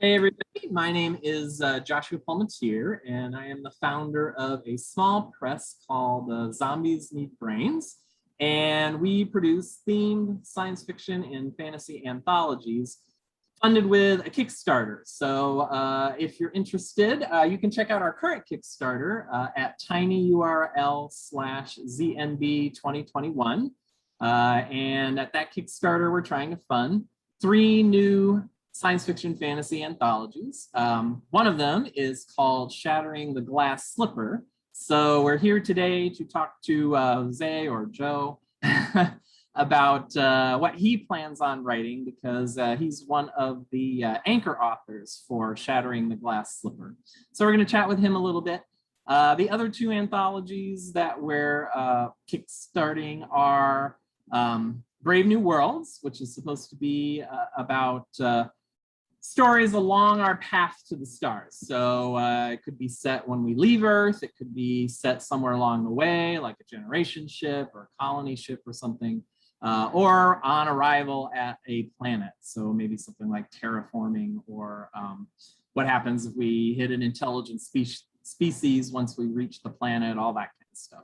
Hey everybody, my name is Joshua Palmatier, and I am the founder of a small press called Zombies Need Brains, and we produce themed science fiction and fantasy anthologies funded with a Kickstarter. So if you're interested, you can check out our current Kickstarter at tinyurl/ZNB2021. And at that Kickstarter, we're trying to fund 3 new science fiction fantasy anthologies. One of them is called Shattering the Glass Slipper. So we're here today to talk to Jose or Joe about what he plans on writing, because he's one of the anchor authors for Shattering the Glass Slipper. So we're going to chat with him a little bit. The other 2 anthologies that we're kickstarting are Brave New Worlds, which is supposed to be about stories along our path to the stars. So it could be set when we leave Earth. It could be set somewhere along the way, like a generation ship or a colony ship or something, or on arrival at a planet. So maybe something like terraforming, or what happens if we hit an intelligent species once we reach the planet, all that kind of stuff.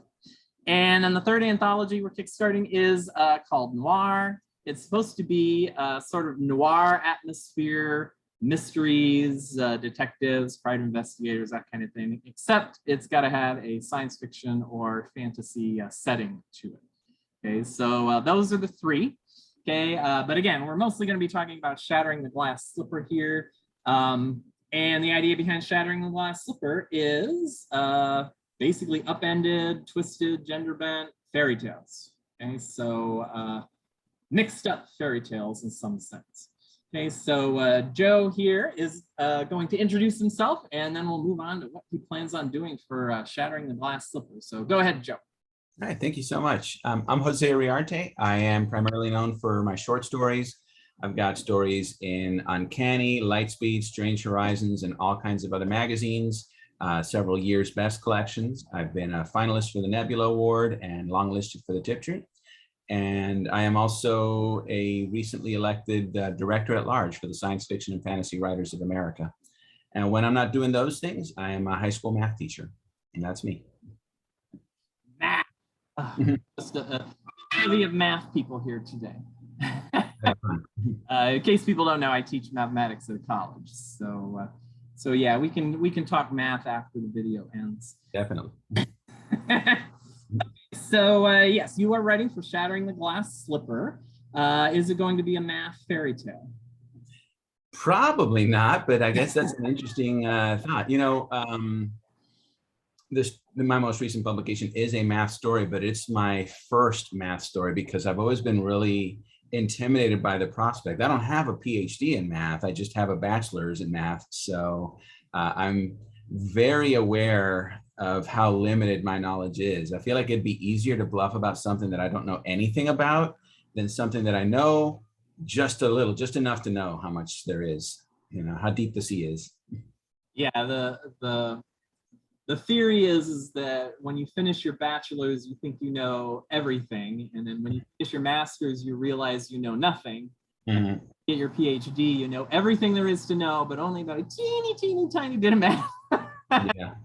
And then the 3rd anthology we're kickstarting is called Noir. It's supposed to be a sort of noir atmosphere, mysteries, detectives, private investigators, that kind of thing, except it's got to have a science fiction or fantasy setting to it. Okay, so those are the 3. Okay, but again, we're mostly going to be talking about Shattering the Glass Slipper here. And the idea behind Shattering the Glass Slipper is basically upended, twisted, gender bent fairy tales. Okay, so mixed up fairy tales in some sense. Okay, so Joe here is going to introduce himself, and then we'll move on to what he plans on doing for Shattering the Glass Slipper. So go ahead, Joe. All right, thank you so much. I'm Jose Iriarte. I am primarily known for my short stories. I've got stories in Uncanny, Lightspeed, Strange Horizons, and all kinds of other magazines. Several years' best collections. I've been a finalist for the Nebula Award and longlisted for the Tiptree. And I am also a recently elected director at large for the Science Fiction and Fantasy Writers of America. And when I'm not doing those things, I am a high school math teacher, and that's me. Math. Just a heavy of math people here today. In case people don't know, I teach mathematics at a college. So yeah, we can talk math after the video ends. Definitely. So yes, you are ready for Shattering the Glass Slipper. Is it going to be a math fairy tale? Probably not, but I guess that's an interesting thought. You know, my most recent publication is a math story, but it's my first math story because I've always been really intimidated by the prospect. I don't have a PhD in math. I just have a bachelor's in math. So I'm very aware of how limited my knowledge is. I feel like it'd be easier to bluff about something that I don't know anything about than something that I know just a little, just enough to know how much there is, you know, how deep the sea is. Yeah, the theory is that when you finish your bachelor's, you think you know everything, and then when you finish your master's, you realize you know nothing. Mm-hmm. Get your PhD, you know everything there is to know, but only about a teeny tiny bit of math. Yeah.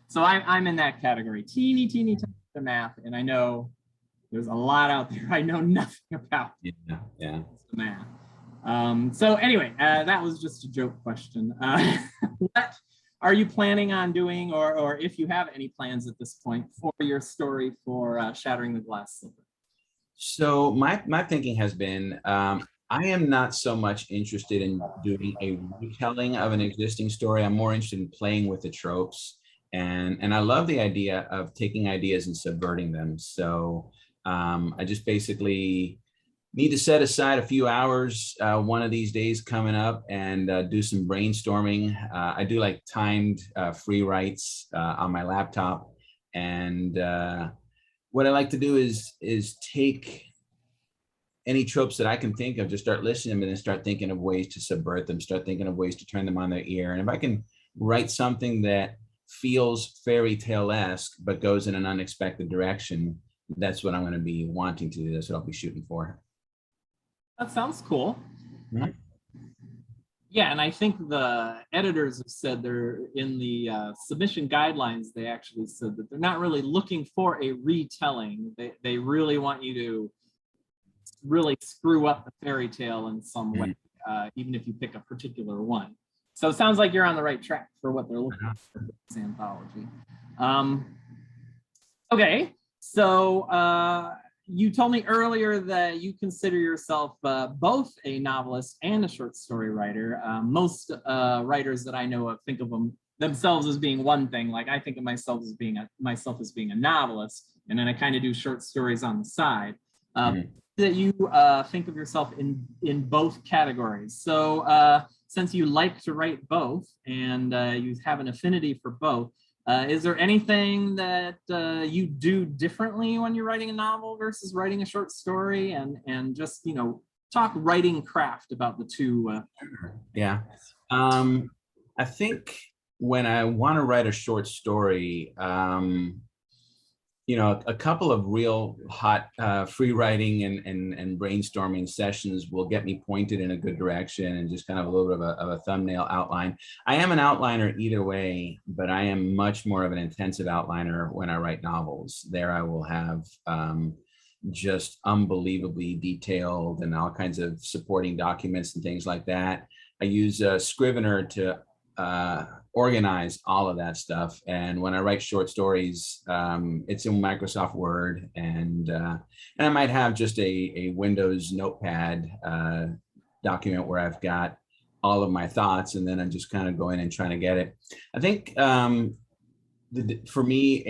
So I'm in that category, teeny tiny bit of math, and I know there's a lot out there I know nothing about. Yeah. The math. So anyway, that was just a joke question. What are you planning on doing, or if you have any plans at this point for your story for Shattering the Glass Slipper? So my thinking has been, I am not so much interested in doing a retelling of an existing story. I'm more interested in playing with the tropes. And I love the idea of taking ideas and subverting them. So I just basically need to set aside a few hours one of these days coming up and do some brainstorming. I do like timed free writes on my laptop. And what I like to do is take any tropes that I can think of, just start listening to them and then start thinking of ways to subvert them, start thinking of ways to turn them on their ear. And if I can write something that feels fairy tale-esque but goes in an unexpected direction, that's what I'm going to be wanting to do. That's what I'll be shooting for. That sounds cool. Mm-hmm. Yeah, and I think the editors have said they're in the submission guidelines, they actually said that they're not really looking for a retelling. They really want you to really screw up the fairy tale in some way, even if you pick a particular one. So it sounds like you're on the right track for what they're looking for this anthology. Okay, so you told me earlier that you consider yourself both a novelist and a short story writer. Most writers that I know of think of themselves as being one thing. Like I think of myself as being a novelist, and then I kind of do short stories on the side. That you think of yourself in both categories. So since you like to write both and you have an affinity for both, is there anything that you do differently when you're writing a novel versus writing a short story, and just, you know, talk writing craft about the two? Yeah. I think when I want to write a short story, you know, a couple of real hot free writing and brainstorming sessions will get me pointed in a good direction, and just kind of a little bit of a thumbnail outline. I am an outliner either way, but I am much more of an intensive outliner when I write novels. There I will have just unbelievably detailed and all kinds of supporting documents and things like that. I use Scrivener to organize all of that stuff. And when I write short stories, it's in Microsoft Word, and I might have just a Windows Notepad document where I've got all of my thoughts, and then I'm just kind of going and trying to get it. I think for me,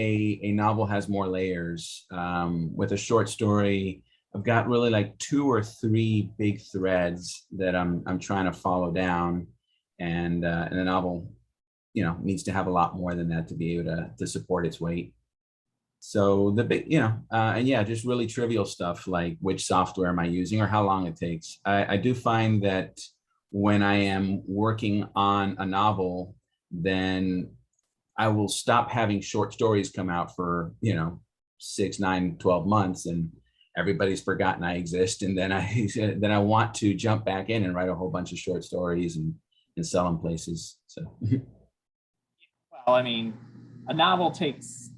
a novel has more layers. With a short story, I've got really like 2 or 3 big threads that I'm trying to follow down, and a novel, you know, needs to have a lot more than that to be able to support its weight. So the big, you know, and yeah, just really trivial stuff like which software am I using or how long it takes. I do find that when I am working on a novel, then I will stop having short stories come out for, you know, 6, 9, 12 months, and everybody's forgotten I exist. And then I want to jump back in and write a whole bunch of short stories and sell them places. So. Well, I mean, a novel takes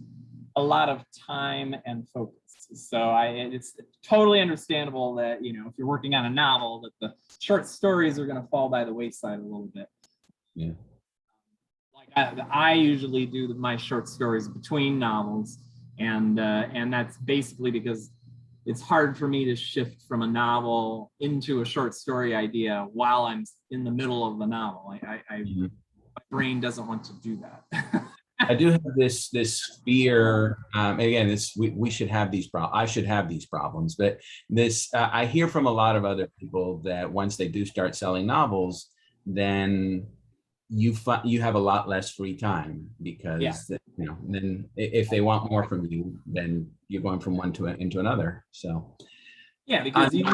a lot of time and focus. So it's totally understandable that, you know, if you're working on a novel, that the short stories are going to fall by the wayside a little bit. Yeah. Like I usually do my short stories between novels, and that's basically because it's hard for me to shift from a novel into a short story idea while I'm in the middle of the novel. My brain doesn't want to do that. I do have this fear. Again, we should have these problems. I should have these problems, but I hear from a lot of other people that once they do start selling novels, then you have a lot less free time, because you know, then if they want more from you, then you're going from one into another. So yeah, because you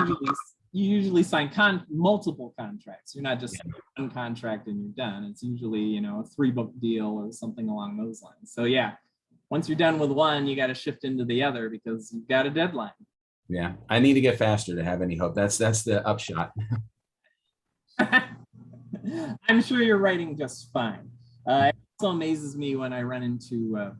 usually sign multiple contracts. You're not just signing one contract and you're done. It's usually, you know, a 3-book deal or something along those lines. So yeah, once you're done with one, you got to shift into the other because you've got a deadline. Yeah, I need to get faster to have any hope. That's the upshot. I'm sure you're writing just fine. It also amazes me when I run into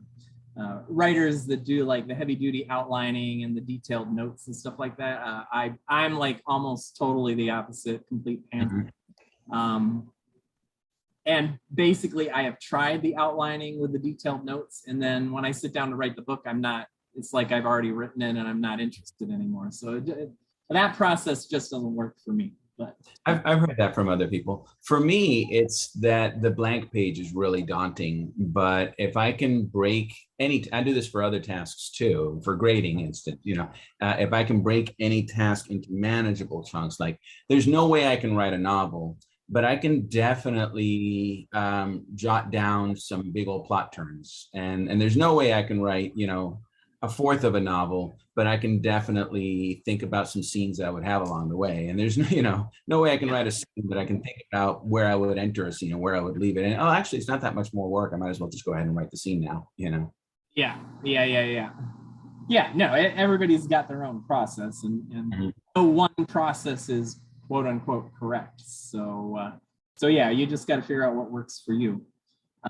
writers that do like the heavy duty outlining and the detailed notes and stuff like that. I'm like almost totally the opposite, complete panther. And basically I have tried the outlining with the detailed notes, and then when I sit down to write the book, it's like I've already written it and I'm not interested anymore. So that process just doesn't work for me. But I've heard that from other people. For me, it's that the blank page is really daunting. But if I can break I do this for other tasks too, for grading instance, you know, if I can break any task into manageable chunks, like there's no way I can write a novel, but I can definitely jot down some big old plot turns. And there's no way I can write, you know, a fourth of a novel, but I can definitely think about some scenes that I would have along the way. And there's no way I can write a scene, but I can think about where I would enter a scene and where I would leave it. And actually, it's not that much more work. I might as well just go ahead and write the scene now, you know? Yeah. No, everybody's got their own process, and no one process is quote unquote correct. So So yeah, you just got to figure out what works for you.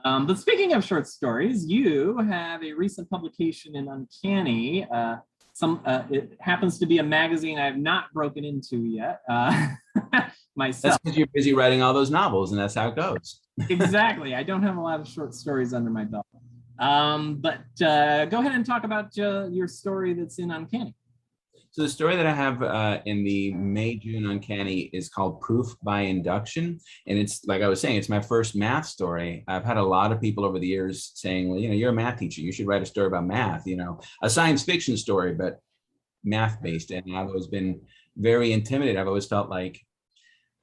But speaking of short stories, you have a recent publication in Uncanny. It happens to be a magazine I have not broken into yet myself. That's because you're busy writing all those novels, and that's how it goes. Exactly. I don't have a lot of short stories under my belt. But go ahead and talk about your story that's in Uncanny. So the story that I have in the May-June Uncanny is called Proof by Induction. And it's, like I was saying, it's my first math story. I've had a lot of people over the years saying, well, you're a math teacher. You should write a story about math, a science fiction story, but math-based. And I've always been very intimidated. I've always felt like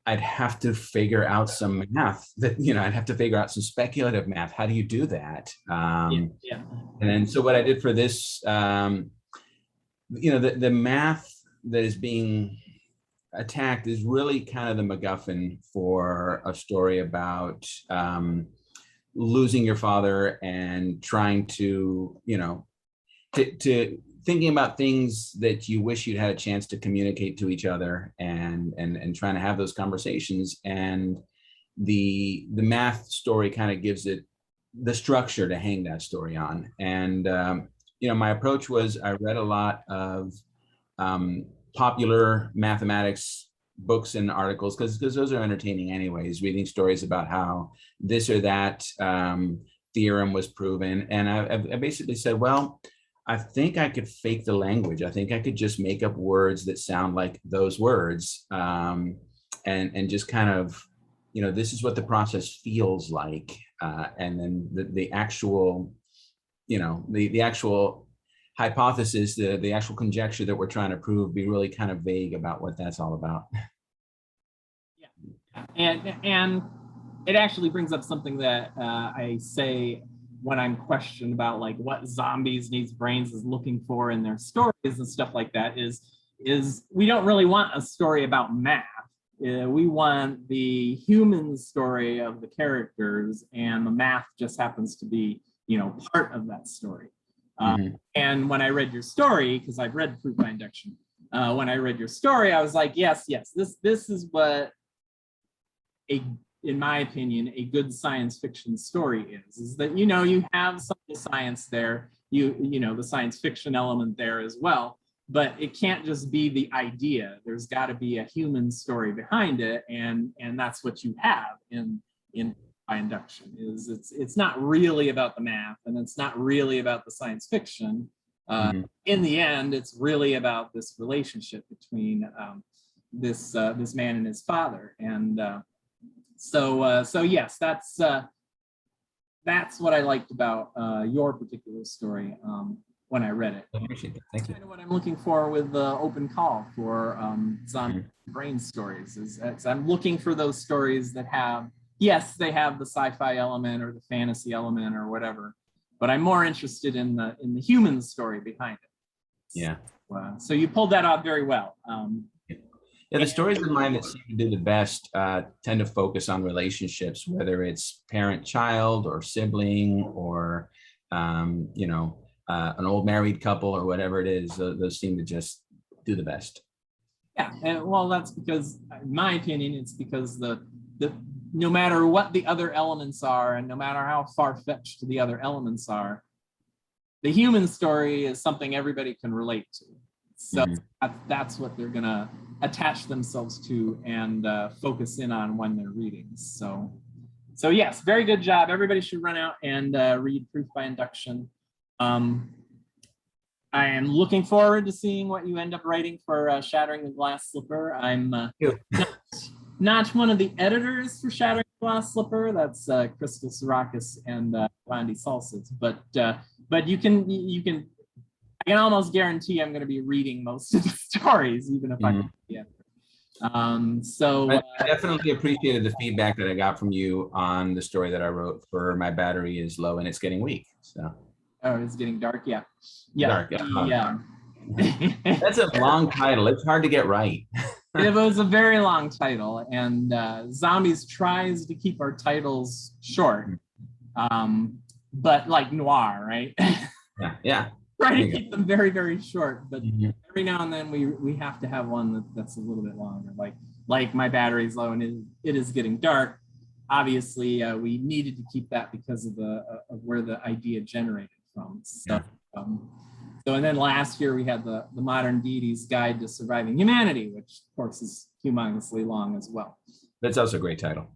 I'd have to figure out some math I'd have to figure out some speculative math. How do you do that? And then, so what I did for this, the math that is being attacked is really kind of the MacGuffin for a story about losing your father and trying to, to thinking about things that you wish you'd had a chance to communicate to each other and trying to have those conversations. And the math story kind of gives it the structure to hang that story on. And my approach was I read a lot of popular mathematics books and articles because those are entertaining anyways, reading stories about how this or that theorem was proven. And I basically said, well, I think I could fake the language. I think I could just make up words that sound like those words and just kind of, this is what the process feels like. And then the actual the actual hypothesis, the actual conjecture that we're trying to prove, be really kind of vague about what that's all about. Yeah, and it actually brings up something that I say when I'm questioned about like what Zombies Needs Brains is looking for in their stories and stuff like that is we don't really want a story about math. We want the human story of the characters, and the math just happens to be part of that story. And when I read your story, because I've read Proof by Induction, when I read your story, I was like, yes, this is what in my opinion, a good science fiction story is that, you have some of the science there, the science fiction element there as well, but it can't just be the idea. There's got to be a human story behind it. And that's what you have in by induction. It's not really about the math, and it's not really about the science fiction. In the end, it's really about this relationship between this man and his father. And so yes, that's what I liked about your particular story when I read it. I appreciate that. Thank you. Kind of what I'm looking for with the open call for zombie brain stories is I'm looking for those stories that have, yes, they have the sci-fi element or the fantasy element or whatever, but I'm more interested in the human story behind it. Yeah. So you pulled that off very well. Yeah, the stories of mine that seem to do the best tend to focus on relationships, whether it's parent-child or sibling or, an old married couple or whatever it is. Those seem to just do the best. Yeah, and well, that's because, in my opinion, it's because the no matter what the other elements are, and no matter how far-fetched the other elements are, the human story is something everybody can relate to. So that's what they're gonna attach themselves to and focus in on when they're reading. So yes, very good job. Everybody should run out and read Proof by Induction. I am looking forward to seeing what you end up writing for Shattering the Glass Slipper. I'm not one of the editors for Shattering the Glass Slipper. That's Crystal Sarakis and Landy Salsas. But you can. I can almost guarantee I'm going to be reading most of the stories, even if I don't be editor. So I definitely appreciated the feedback that I got from you on the story that I wrote for My Battery is Low and It's Getting Weak. So. Oh, it's getting dark. Yeah. Dark, yeah. That's a long title. It's hard to get right. It was a very long title, and Zombies tries to keep our titles short, but like noir, right? Yeah. Try to keep them very, very short, but every now and then we have to have one that's a little bit longer. Like My Battery's Low and It Is Getting Dark obviously we needed to keep that because of of where the idea generated from. So, Yeah. And then last year we had the Modern Deities Guide to Surviving Humanity, which of course is humongously long as well. That's also a great title.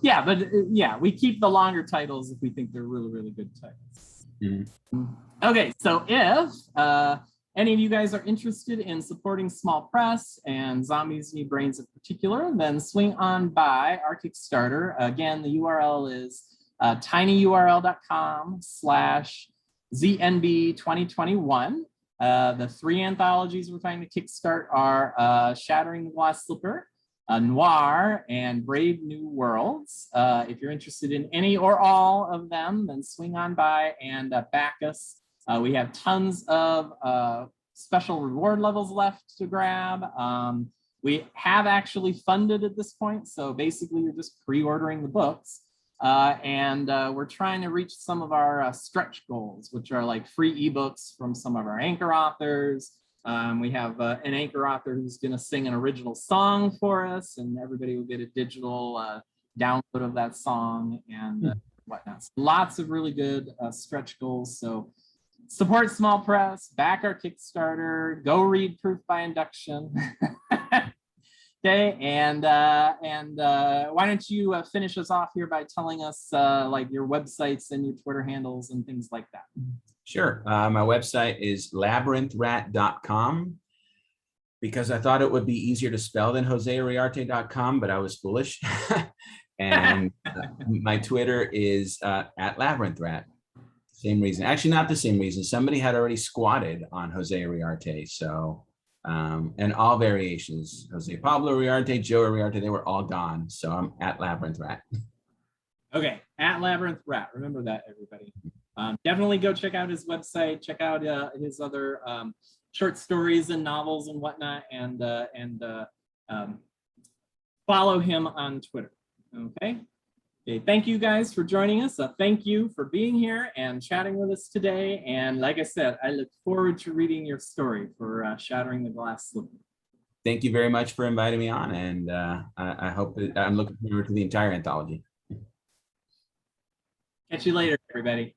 Yeah, but yeah, we keep the longer titles if we think they're really, really good titles. Mm-hmm. Okay, so if any of you guys are interested in supporting small press and Zombies Need Brains in particular, then swing on by our Kickstarter. Again, the URL is tinyurl.com/ZNB2021. The 3 anthologies we're trying to kickstart are Shattering the Glass Slipper, Noir, and Brave New Worlds. If you're interested in any or all of them, then swing on by and back us. We have tons of special reward levels left to grab. We have actually funded at this point, so basically you're just pre-ordering the books. And we're trying to reach some of our stretch goals, which are like free ebooks from some of our anchor authors. We have an anchor author who's going to sing an original song for us, and everybody will get a digital download of that song and whatnot. So lots of really good stretch goals. So support small press, back our Kickstarter, go read Proof by Induction. Okay, and why don't you finish us off here by telling us like your websites and your Twitter handles and things like that. Sure. My website is labyrinthrat.com because I thought it would be easier to spell than JoseIriarte.com, but I was foolish. And my Twitter is at labyrinthrat. Same reason. Actually, not the same reason. Somebody had already squatted on Jose Iriarte. So, and all variations, Jose Pablo Iriarte, Joe Iriarte, they were all gone. So I'm at labyrinthrat. Okay, at Labyrinth Rat. Remember that, everybody. Definitely go check out his website, check out his other short stories and novels and whatnot, and follow him on Twitter. Okay. Okay. Thank you guys for joining us. Thank you for being here and chatting with us today. And like I said, I look forward to reading your story for Shattering the Glass Slipper. Thank you very much for inviting me on, and I hope that I'm looking forward to the entire anthology. Catch you later, everybody.